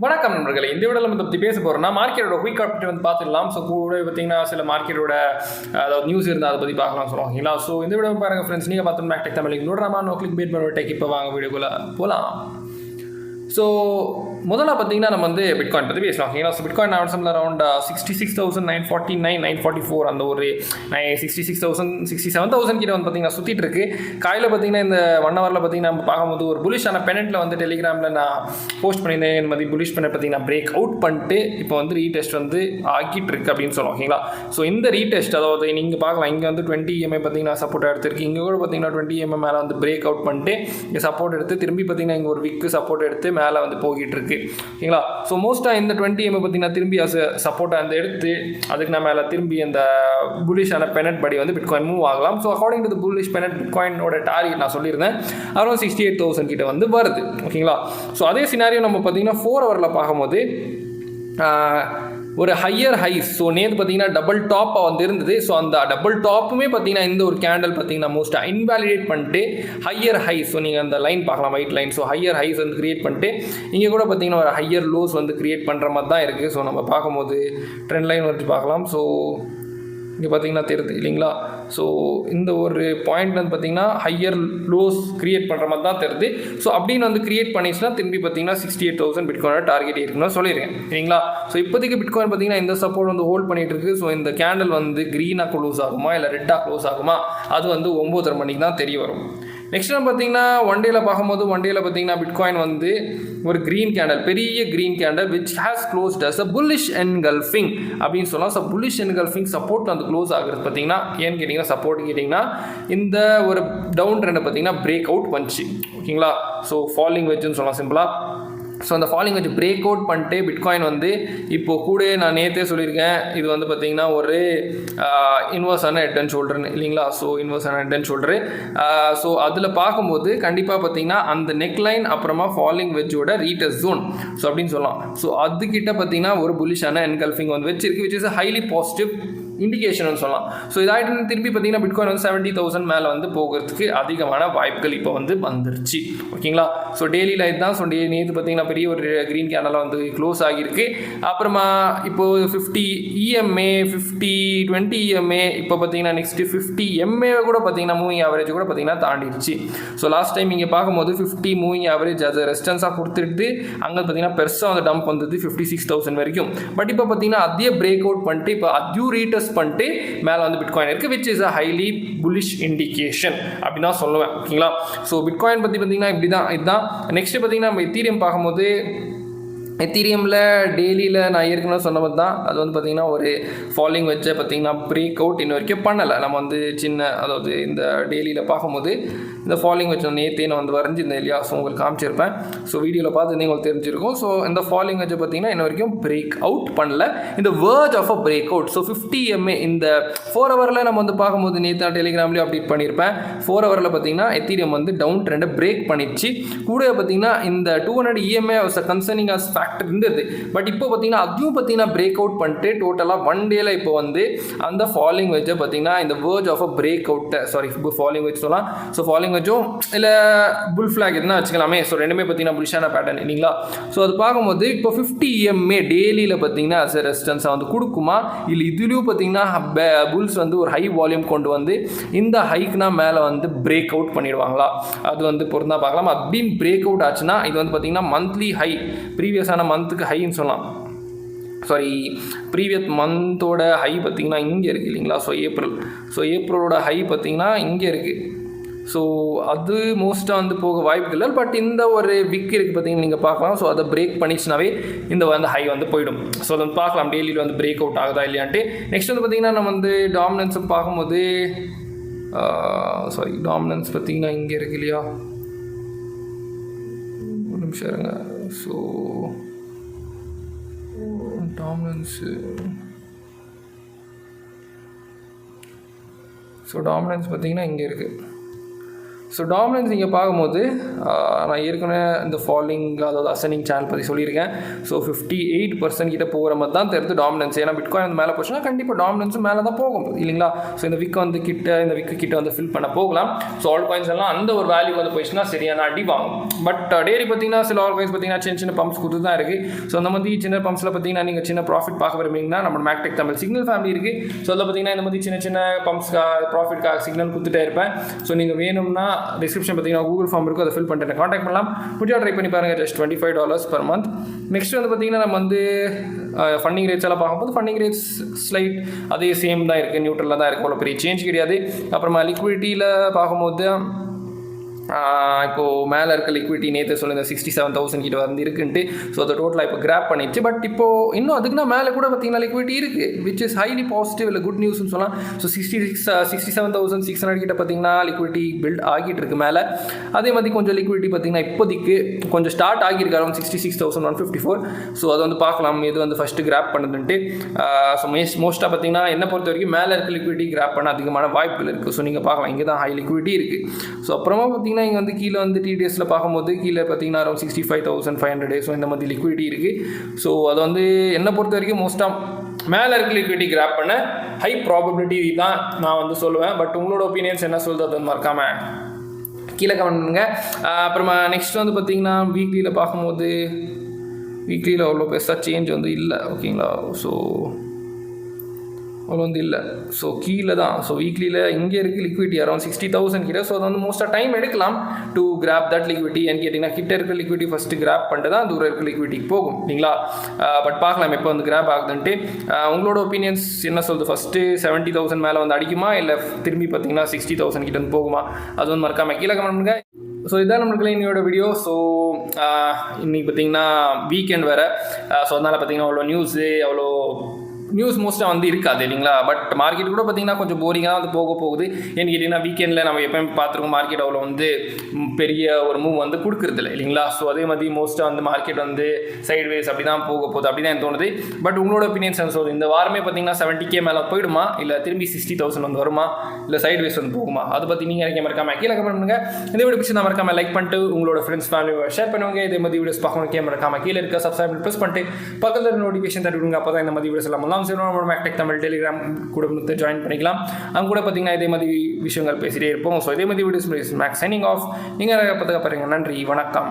வணக்கம் நண்பர்களே. இந்த வீடியோவில் நம்ம பற்றி பேச போகிறோம்னா மார்க்கெட்டோட குயிக் அப்டேட் வந்து பார்த்துடலாம். ஸோ கூட பார்த்தீங்கன்னா சில மார்க்கெட்டோட அதாவது நியூஸ் இருந்தால் அதை பற்றி பார்க்கலாம் சொல்லுவாங்க ஓகேங்களா. ஸோ இந்த வீடியோ பாருங்கள் ஃப்ரெண்ட்ஸ், நீங்கள் பார்த்தோம் Mac tech Tamil no drama no click bait பண்ண டெக். இப்போ வாங்க வீடியோக்குள்ள போகலாம். ஸோ முதல்ல பார்த்தீங்கன்னா நம்ம வந்து பிட்காயின் பற்றி பேசலாம் ஓகேங்களா. ஸோ பிட்காயின் அவசம்ல அரௌண்ட் 66,949 944 அந்த ஒரு 66,000 67,000 கிட்ட வந்து பார்த்தீங்கன்னா சுற்றிட்டு இருக்கு. காலையில் பார்த்தீங்கன்னா இந்த 1 ஹவரில் பார்த்தீங்கன்னா நம்ம பார்க்கும்போது ஒரு புலிஷான பெனட்டில் வந்து டெலிகிராமில் நான் போஸ்ட் பண்ணியிருந்தேன். இந்த மாதிரி புலிஷ் பெனட் பார்த்தீங்கன்னா பிரேக் அவுட் பண்ணிட்டு இப்போ வந்து ரீடெஸ்ட் வந்து ஆகிட்டு இருக்கு அப்படின்னு சொல்லுவோம் ஓகேங்களா. ஸோ இந்த ரீடெஸ்ட் அதாவது நீங்கள் பார்க்கலாம், இங்கே வந்து 20 EMA பார்த்தீங்கன்னா சப்போர்ட் எடுத்துருக்கு. இங்கே கூட பார்த்தீங்கன்னா 20 EMA மேலே வந்து பிரேக் அவுட் பண்ணிட்டு இங்கே சப்போர்ட் எடுத்து திரும்பி பார்த்தீங்கன்னா இங்கே ஒரு விக்கு சப்போர்ட் எடுத்து மேலே வந்து போகிட்டு இருக்கு ஓகேங்களா. ஸோ மோஸ்ட்டாக இந்த 20 EMA பார்த்தீங்கன்னா திரும்பி சப்போர்ட்டை அந்த எடுத்து அதுக்கு நம்ம மேலே திரும்பி அந்த புலிஷான பெனட் படி வந்து பிட்காயின் மூவ் ஆகலாம். So according to the bullish pennant பிட்காயினோட டார்கெட் நான் சொல்லியிருந்தேன் அரௌண்ட் 68,000 கிட்ட வந்து வருது ஓகேங்களா. ஸோ அதே சினாரியோ நம்ம பார்த்தீங்கன்னா 4 ஹவரில் பார்க்கும்போது ஒரு ஹையர் ஹைஸ். ஸோ நேற்று பார்த்தீங்கன்னா டபுள் டாப்பாக வந்து இருந்தது. ஸோ அந்த டபுள் டாப்புமே பார்த்தீங்கன்னா இந்த ஒரு கேண்டல் பார்த்தீங்கன்னா மோஸ்ட்டாக இன்வாலிடேட் பண்ணிட்டு ஹையர் ஹைஸ். ஸோ நீங்கள் அந்த லைன் பார்க்கலாம், white line. So higher highs வந்து கிரியேட் பண்ணிட்டு இங்கே கூட பார்த்தீங்கன்னா ஒரு ஹையர் லோஸ் வந்து கிரியேட் பண்ணுற மாதிரி தான் இருக்குது. ஸோ நம்ம பார்க்கும்போது ட்ரெண்ட் லைன் வச்சு பார்க்கலாம். ஸோ இங்கே பார்த்தீங்கன்னா தெரியுது இல்லைங்களா. ஸோ இந்த ஒரு பாயிண்ட் வந்து பார்த்தீங்கன்னா ஹையர் லோஸ் கிரியேட் பண்ணுற மாதிரி தான் தெரியுது. ஸோ அப்படின்னு வந்து கிரியேட் பண்ணிச்சுன்னா திரும்பி பார்த்தீங்கன்னா 68,000 பிட்காயினோட டார்கெட் இருக்குன்னு சொல்லியிருக்கேன் சரிங்களா. ஸோ இப்போதைக்கு பிட்காயின் பார்த்தீங்கன்னா இந்த சப்போர்ட் வந்து ஹோல்ட் பண்ணிட்டு இருக்கு. ஸோ இந்த கேண்டில் வந்து க்ரீனாக க்ளோஸ் ஆகுமா இல்லை ரெட்டாக க்ளோஸ் ஆகுமா அது வந்து 9:30 மணிக்கு தான் தெரிய வரும். நெக்ஸ்ட் நம்ம பார்த்தீங்கன்னா ஒன் டேல பார்க்கும்போது ஒன் டேல பார்த்தீங்கன்னா பிட்காயின் வந்து ஒரு க்ரீன் கேண்டல், பெரிய green candle which has closed as a bullish engulfing அப்படின்னு சொல்லலாம். ஸோ புல்லிஷ் என்கல்ஃபிங் சப்போர்ட் வந்து க்ளோஸ் ஆகுறது பார்த்தீங்கன்னா ஏன்னு கேட்டிங்கன்னா சப்போர்ட் கேட்டிங்கன்னா இந்த ஒரு டவுன் ட்ரெண்டை பார்த்தீங்கன்னா பிரேக் அவுட் பண்ணிச்சு ஓகேங்களா. ஸோ ஃபாலிங் வெஜ்ஜுன்னு சொல்லலாம் சிம்பிளாக. ஸோ அந்த ஃபாலிங் வச்சு பிரேக் அவுட் பண்ணிட்டு பிட்காயின் வந்து இப்போது கூட நான் நேற்றே சொல்லியிருக்கேன் இது வந்து பார்த்திங்கன்னா ஒரு இன்வர்ஸான ஹெட் அண்ட் ஷோல்டர்னு இல்லைங்களா. ஸோ இன்வர்ஸான ஹெட் அண்ட் ஷோல்டரு. ஸோ அதில் பார்க்கும்போது கண்டிப்பாக பார்த்திங்கன்னா அந்த நெக் லைன் அப்புறமா ஃபாலிங் வெஜ்ஜோட ரீடெஸ்ட் ஜோன் ஸோ அப்படின்னு சொல்லலாம். ஸோ அதுக்கிட்ட பார்த்திங்கன்னா ஒரு புல்லிஷான என்கல்ஃபிங் வந்து வச்சிருக்கு which is highly positive indication சொல்லலாம். ஸோ இதாகிட்டு திருப்பி பார்த்தீங்கன்னா பிட்காயின் வந்து 70,000 மேலே வந்து போகிறதுக்கு அதிகமான வாய்ப்புகள் இப்போ வந்து வந்துருச்சு ஓகேங்களா. ஸோ டெய்லி லைட் தான். ஸோ நேற்று பார்த்தீங்கன்னா பெரிய ஒரு க்ரீன் கேண்டலாக வந்து க்ளோஸ் ஆகியிருக்கு. அப்புறமா இப்போது 50 EMA 20 EMA இப்போ பார்த்தீங்கன்னா நெக்ஸ்ட்டு 50 MA கூட பார்த்தீங்கன்னா மூவிங் ஆவரேஜ் கூட பார்த்தீங்கன்னா தாண்டிடுச்சு. ஸோ லாஸ்ட் டைம் இங்கே பார்க்கும்போது 50 மூவிங் ஆவரேஜ் அது ரெஸ்டன்ஸாக கொடுத்துட்டு அங்கே பார்த்தீங்கன்னா பெருசாக வந்து டம்ப் வந்தது 56,000 வரைக்கும். பட் இப்போ பார்த்தீங்கன்னா அதே பிரேக் அவுட் பண்ணிட்டு இப்போ அதையும் ரீடெஸ்ட் பண்ணிட்டு மேலே வந்து பிட்காயின் இருக்குது which is a highly bullish indication அப்படின்னு தான் சொல்லுவேன் ஓகேங்களா. ஸோ பிட்காயின் பற்றி பார்த்தீங்கன்னா இப்படி தான் இதுதான். நெக்ஸ்ட்டு பார்த்தீங்கன்னா நம்ம எத்தீரியம் பார்க்கும்போது எத்தீரியமில் டெய்லியில் நான் ஏற்கனவே சொன்ன மாதிரி தான் அது வந்து பார்த்திங்கன்னா ஒரு ஃபாலிங் வச்ச பார்த்திங்கன்னா பிரேக் அவுட் இன்ன வரைக்கும் பண்ணலை. நம்ம வந்து சின்ன அதாவது இந்த டெய்லியில் பார்க்கும்போது இந்த ஃபாலிங் வச்ச நேற்றே நான் வந்து வரைஞ்சிருந்தேன் இல்லையா. ஸோ உங்களுக்கு காமிச்சிருப்பேன். ஸோ வீடியோவில் பார்த்து உங்களுக்கு தெரிஞ்சிருக்கும். ஸோ இந்த ஃபாலிங் வச்சு பார்த்திங்கன்னா இன்ன வரைக்கும் பிரேக் அவுட் பண்ணல, இந்த verge of a break out. So 50 MA இந்த 4 ஹவரில் நம்ம வந்து பார்க்கும்போது நேற்று டெலிகிராம்லேயும் அப்டேட் பண்ணியிருப்பேன். 4 ஹவரில் பார்த்திங்கன்னா எத்தீரியம் வந்து டவுன் ட்ரெண்டை பிரேக் பண்ணிடுச்சு. கூட பார்த்திங்கன்னா இந்த 200 EMA வாஸ் கன்சர்னிங் அஸ் இருந்தது. பட் இப்போ பார்த்தீங்கன்னா அதுவும் பார்த்தீங்கன்னா பிரேக் அவுட் பண்ணிட்டு டோட்டலாக ஒன் டேல இப்போ வந்து அந்த ஃபாலிங் வெஜ்ஜை பார்த்தீங்கன்னா இந்த verge of a break out falling wedge சொல்லலாம். ஸோ ஃபாலிங் வெஜ்ஜும் இல்லை புல் ஃபிளாக் எதுனா வச்சுக்கலாமே. ஸோ ரெண்டுமே பார்த்தீங்கன்னா புல்லிஷான பேட்டர்ன் இல்லைங்களா. ஸோ அது பார்க்கும்போது இப்போ 50 EMA டெய்லியில் பார்த்தீங்கன்னா அஸ் ரெசிஸ்டன்ஸாக வந்து கொடுக்குமா இல்லை இதுலேயும் பார்த்தீங்கன்னா புல்ஸ் வந்து ஒரு ஹை வால்யூம் கொண்டு வந்து இந்த ஹைக்னா மேலே வந்து பிரேக் அவுட் பண்ணிடுவாங்களா அது வந்து பொருந்தா பார்க்கலாம். அப்படின்னு பிரேக் அவுட் ஆச்சுன்னா இது வந்து பார்த்தீங்கன்னா மந்த்லி ஹை ப்ரீவியஸான மந்த்துக்கு ஹைன்னு சொல்லலாம். சாரி ப்ரீவியஸ் மந்தோட ஹை பார்த்திங்கன்னா இங்கே இருக்குது இல்லைங்களா. ஸோ ஏப்ரலோட ஹை பார்த்திங்கன்னா இங்கே இருக்குது. ஸோ அது மோஸ்ட்டாக வந்து போக வாய்ப்பு இல்லை. பட் இந்த ஒரு விக் இருக்குது பார்த்திங்கன்னா நீங்கள் பார்க்கலாம். ஸோ அதை பிரேக் பண்ணிச்சுனாவே இந்த வந்து ஹை வந்து போயிடும். ஸோ அதை வந்து பார்க்கலாம் டெய்லியில் வந்து பிரேக் அவுட் ஆகுதா இல்லையான்ட்டு. நெக்ஸ்ட் வந்து பார்த்திங்கன்னா நம்ம வந்து டாமினன்ஸை பார்க்கும்போது டாமினன்ஸ் பார்த்திங்கன்னா இங்கே இருக்குது இல்லையா. ஒரு நிமிஷம் இருங்க. ஸோ டாமினன்ஸ் பார்த்தீங்கன்னா இங்கே இருக்குது. ஸோ டாமினன்ஸ் நீங்கள் பார்க்கும்போது நான் ஏற்கனவே இந்த ஃபாலிங் அதாவது அசனிங் சேனல் பற்றி சொல்லியிருக்கேன். ஸோ 58% கிட்ட போகிற மாதிரி தான் தெரிஞ்சு டாமினன்ஸ். ஏன்னா பிட்காயின் வந்து மேலே போச்சுன்னா கண்டிப்பாக டாமினன்ஸும் மேலே தான் போகும் இல்லைங்களா. ஸோ இந்த விக்கு வந்து இந்த விக்கு கிட்ட வந்து ஃபில் பண்ண போகலாம். ஸோ ஆல் காயின்ஸ் எல்லாம் அந்த ஒரு வேல்யூ வந்து போயிடுச்சுன்னா சரியான அடி வாங்கும். பட் டெய்லி பார்த்தீங்கன்னா சில ஆல் காயின்ஸ் பார்த்தீங்கன்னா சின்ன சின்ன பம்ப்ஸ் கொடுத்து தான் இருக்குது. ஸோ அந்த மாதிரி சின்ன பம்ப்ஸில் பார்த்தீங்கன்னா நீங்கள் சின்ன ப்ராஃபிட் பார்க்க விரும்புறீங்கன்னா நம்ம மேக்டெக் தமிழ் சிக்னல் ஃபேமிலி இருக்குது. ஸோ அதில் பார்த்தீங்கன்னா இந்த மாதிரி சின்ன சின்ன பம்ப்ஸ்க்காக ப்ராஃபிட்காக சிக்னல் கொடுத்துட்டே இருப்பேன். ஸோ நீங்கள் வேணும்னா டிஸ்கிரிப்ஷன் பார்த்தீங்கன்னா கூகுள் ஃபார்ம் இருக்கும், அதை ஃபில் பண்ணிட்டு காண்டாக்ட் பண்ணலாம். முடிஞ்சா ட்ரை பண்ணி பாருங்கள். Just $25 per month. நெக்ஸ்ட் வந்து பார்த்தீங்கன்னா நம்ம வந்து ஃபண்டிங் ரேட்ஸ் எல்லாம் பார்க்கும்போது ஃபண்டிங் ரேட்ஸ் ஸ்லைட் அதே சேம் தான் இருக்குது, நியூட்ரலாக தான் இருக்குது, அவ்வளோ பெரிய சேஞ்ச் கிடையாது. அப்புறமா லிக்விடிட்டியில் பார்க்கும்போது இப்போது மேலே இருக்க லிக்விடிட்டி நேற்று சொல்லுங்க 67,000 கிட்ட வந்து இருக்குன்ட்டு. ஸோ அதை டோட்டலாக இப்போ கிராப் பண்ணிடுச்சு. பட் இப்போது இன்னும் அதுக்குன்னா மேலே கூட பார்த்தீங்கன்னா லிக்விடிட்டி இருக்குது, விச் இஸ் ஹைலி பாசிட்டிவ், இல்லை குட் நியூஸ்னு சொல்லலாம். ஸோ 67,600 கிட்ட பார்த்தீங்கன்னா லிக்விடிட்டி பில்ட் ஆகிட்டு இருக்கு மேலே. அதே மாதிரி கொஞ்சம் லிக்விடிட்டி பார்த்தீங்கன்னா இப்போதைக்கு கொஞ்சம் ஸ்டார்ட் ஆகியிருக்காரு 66,154. ஸோ அதை வந்து பார்க்கலாம் எது வந்து ஃபஸ்ட்டு கிராப் பண்ணுதுன்ட்டு. ஸோ மோஸ்ட்டாக பார்த்தீங்கன்னா என்ன பொறுத்த வரைக்கும் மேலே இருக்க லிக்விடிட்டி கிராப் பண்ண அதிகமான வாய்ப்புகள் இருக்குது. ஸோ நீங்கள் பார்க்கலாம் இங்கே தான் ஹை லிக்விடிட்டி இருக்குது. ஸோ அப்புறமா பார்த்தீங்கன்னா இங்கே வந்து கீழே வந்து TDSல பார்க்கும்போது கீழே பார்த்தீங்கன்னா அரௌண்ட் 65,500. ஸோ இந்த மாதிரி லிக்விடிட்டி இருக்குது. ஸோ அது வந்து என்னை பொறுத்த வரைக்கும் மோஸ்ட்டாக மேலே இருக்க லிக்விடிட்டி கிராப் பண்ண ஹை ப்ராபபிலிட்டி தான் நான் வந்து சொல்லுவேன். பட் உங்களோட ஒப்பீனியன்ஸ் என்ன சொல்லுது அது மறக்காமல் கீழே கமெண்ட் பண்ணுங்க. அப்புறமா நெக்ஸ்ட் வந்து பார்த்தீங்கன்னா வீக்லியில் பார்க்கும்போது வீக்லியில் அவ்வளோ பெருசாக சேஞ்ச் வந்து இல்லை ஓகேங்களா. ஸோ அவ்வளோ வந்து இல்லை. ஸோ கீழே தான். ஸோ வீக்லியில் இங்கே இருக்குது லிக்விடிட்டி அரௌண்ட் 60,000 கிட்ட. ஸோ அது வந்து மோஸ்ட்டாக டைம் எடுக்கலாம் டு கிராப் தட் லிக்விடிட்டி. ஏன்னு கேட்டிங்கன்னா கிட்ட இருக்க லிக்விடிட்டி ஃபஸ்ட்டு கிராப் பண்ணிட்டு தான் தூரம் இருக்க லிக்விடிட்டிக்கு போகும் இல்லைங்களா. பட் பார்க்கலாம் எப்போ வந்து கிராப் ஆகுதுன்ட்டு. உங்களோட ஒப்பீனியன்ஸ் என்ன சொல்லுது? ஃபஸ்ட்டு 70,000 மேலே வந்து அடிக்குமா, இல்லை திரும்பி பார்த்தீங்கன்னா 60,000 கிட்ட வந்து போகுமா? அது வந்து மறக்காமல் கீழே கமெண்ட் பண்ணுங்க. ஸோ இதான் நம்மளுக்கு இன்னையோட வீடியோ. ஸோ இன்றைக்கி பார்த்தீங்கன்னா வீக்கெண்ட் வேறு. ஸோ அதனால் பார்த்தீங்கன்னா அவ்வளோ நியூஸ் மோஸ்ட்டாக வந்து இருக்காது இல்லைங்களா. பட் மார்க்கெட் கூட பார்த்தீங்கன்னா கொஞ்சம் போரிங்காக தான் வந்து போகுது. ஏன்னு கேட்டிங்கன்னா வீக்கெண்டில் நம்ம எப்போயும் பார்த்துருக்கோம் மார்க்கெட் அவ்வளோ வந்து பெரிய ஒரு மூவ் வந்து கொடுக்குறதில்ல இல்லைங்களா. ஸோ அதே மாதிரி மோஸ்ட்டாக வந்து மார்க்கெட் வந்து சைட்வேஸ் அப்படி தான் போக போகுது, அப்படி தான் எனக்கு தோணுது. பட் உங்களோட ஒப்பீனியன்ஸ் என்ன சொல்லுது? இந்த வாரமே பார்த்தீங்கன்னா 70K மேலே போயிடுமா, இல்லை திரும்பி 60,000 வந்து வருமா, இல்லை சைட்வேஸ் வந்து போகுமா? அதை பற்றி நீங்கள் எனக்கு மறக்காமல் கீழே கமெண்ட் பண்ணுங்கள். இந்த வீடியோ பிடிச்சி நான் மறக்காமல் லைக் பண்ணிட்டு உங்களோட ஃப்ரெண்ட்ஸ் ஃபேமிலியோட ஷேர் பண்ணுவாங்க. இதே மாதிரி வீடியோஸ் பார்க்கணும் மறக்காமல் கீழே இருக்க சப்ஸ்கிரைப் ப்ரெஸ் பண்ணிட்டு பக்கத்தில் நோட்டிஃபிகேஷன் தட்டி விடுங்க. அப்போ தான் இந்த மாதிரி வீடியோஸ் எல்லாம் மேக்டெக் தமிழ் டெலிகிராம் கூட ஜாயின் பண்ணிக்கலாம். அங்கே கூட பார்த்தீங்கன்னா இதே மாதிரி விஷயங்கள் பேசிகிட்டே இருப்போம். ஸோ இதே மாதிரி வீடியோஸ் மேக்ஸ் சைனிங் ஆஃப். நீங்கள் பார்த்துக்க பாருங்கள். நன்றி, வணக்கம்.